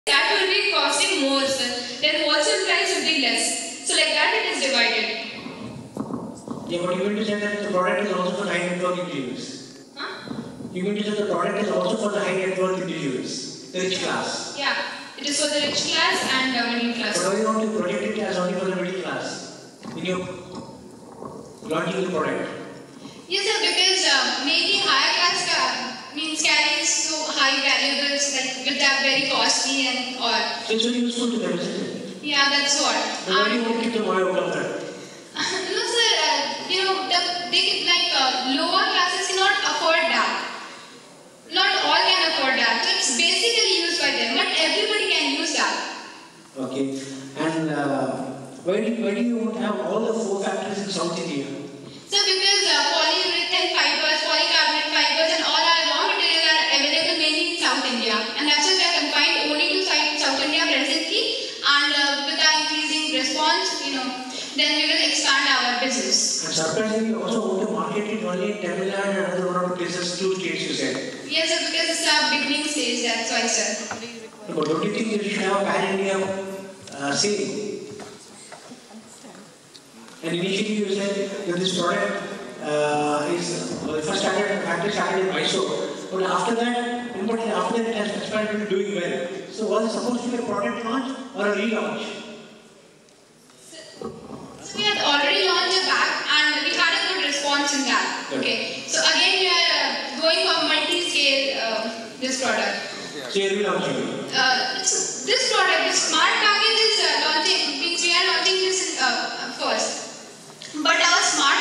that will be costing more, sir. Then wholesale price will be less. So like that it is divided. Yeah, but you mean to say that the product is also for high net worth individuals? Huh? You mean to say the product is also for the high net worth individuals, the rich class? Yeah, it is for the rich class and middle class. But why you want to project it as only for the middle class when you launching the product? Yes, sir, because maybe higher class means carries so high valuables like with that very costly and all. So it's very useful to them, isn't it? Yeah, that's what. So why do you want to keep them away out of that? No, sir. Lower classes cannot afford that. Not all can afford that. So it's basically used by them. Not everybody can use that. Okay. And why do you want to have all the 4 factories in South India? So because polyurethane fibers, polycarbonate fibers and all our raw materials are available mainly in South India. And that's why we are confined only to South India presently. And with our increasing response, then we will expand our business. And surprisingly, you also want to market it only in Tamil Nadu and another one of the places, 2 states you said. Yes, sir, because it's our beginning stage, that's why, sir. But don't you think you should have a pan-India sale? And initially you said that this product first factory started in Mysore, but after that it has expanded to doing well. So was it supposed to be a product launch or a relaunch? So we had already launched a bag and we had a good response in that. Okay. So again we are going for multi-scale this product. So you are relaunching it? This product, the smart package is launching, means we are launching this first. But our smart,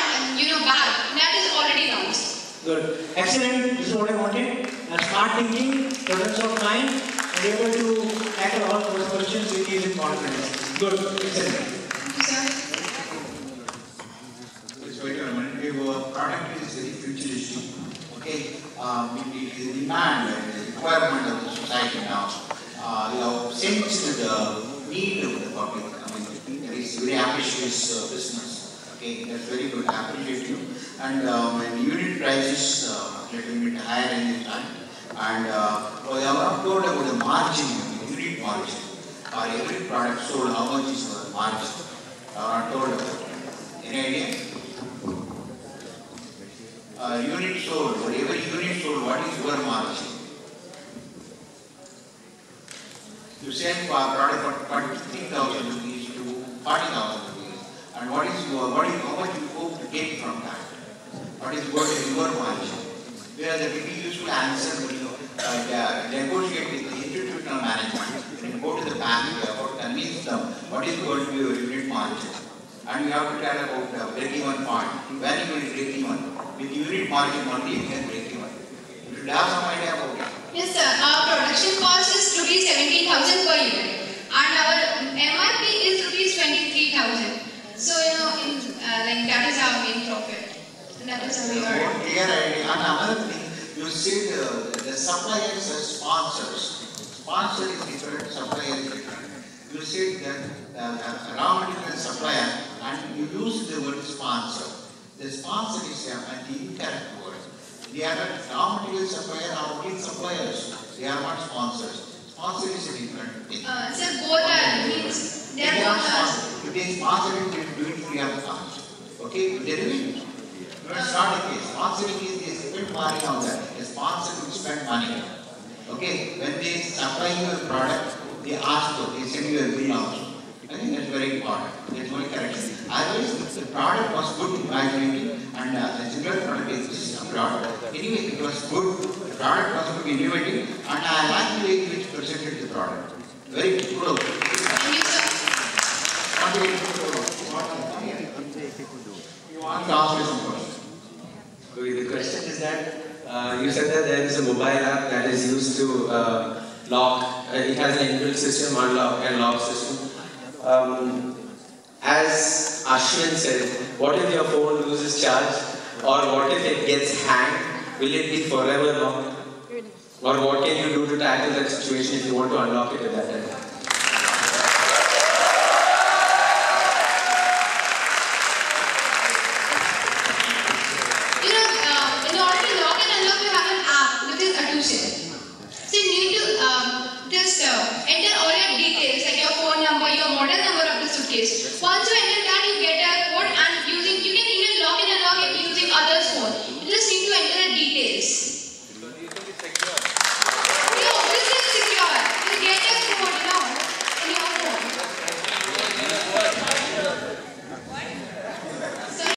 bag, that is already launched. Good. Excellent. This is what I wanted. Smart thinking, presence of mind, and able to tackle all those questions with ease and confidence. Good. Excellent. Thank you, sir. So your product is very futuristic. Okay. It is the demand and the requirement of the society now. You have sensed the need of the public. It is very ambitious business. Okay, that's very good. I appreciate you. And when unit price is a little bit higher in this time, and we have not told about the margin, the unit margin. Every product sold, how much is the margin? I have not told about it. Any idea? Unit sold, for every unit sold, what is your margin? You sell product for 15,000 rupees to 40,000 rupees. And how much you hope to get from that? What is your margin? Where the people used to answer, negotiate with the institutional management, and go to the bank, convince them what is going to be your unit margin. And you have to tell about the break-even point. When you will break even? With unit margin only you can break even. You should have some idea about it. Yes, sir. Our production cost is rupees 17,000 per unit. And our MRP is rupees 23,000. So, that is our main profit. And that is how we are. Clear idea. And another thing, you said the suppliers are sponsors. Sponsor is different, supplier is different. You said that raw material supplier, and you use the word sponsor. The sponsor is the incorrect word. They are not raw material supplier, raw material suppliers. They are not sponsors. Sponsor is a different thing. Sir, both are means they are both are. If they sponsor it, they do it free of cost. Okay? They do it. It's not the case. Sponsoring is they spend money on that. A sponsor will spend money. Okay? When they supply you a product, they ask you, they send you a bill also. I think that's very important. That's only correction. Otherwise, the product was good in my opinion, and the similar product exists abroad. Anyway, it was good. The product was good, innovative, and I like the way which presented the product. Very good. Thank you, sir. You want to ask me some questions? Okay, the question is that you said that there is a mobile app that is used to lock. It has an inbuilt system, unlock and lock system. As Ashwin said, what if your phone loses charge, or what if it gets hanged? Will it be forever locked? Or what can you do to tackle that situation if you want to unlock it at that time? In order to lock and unlock, you have an app which is Attution. So you need to just enter Once you enter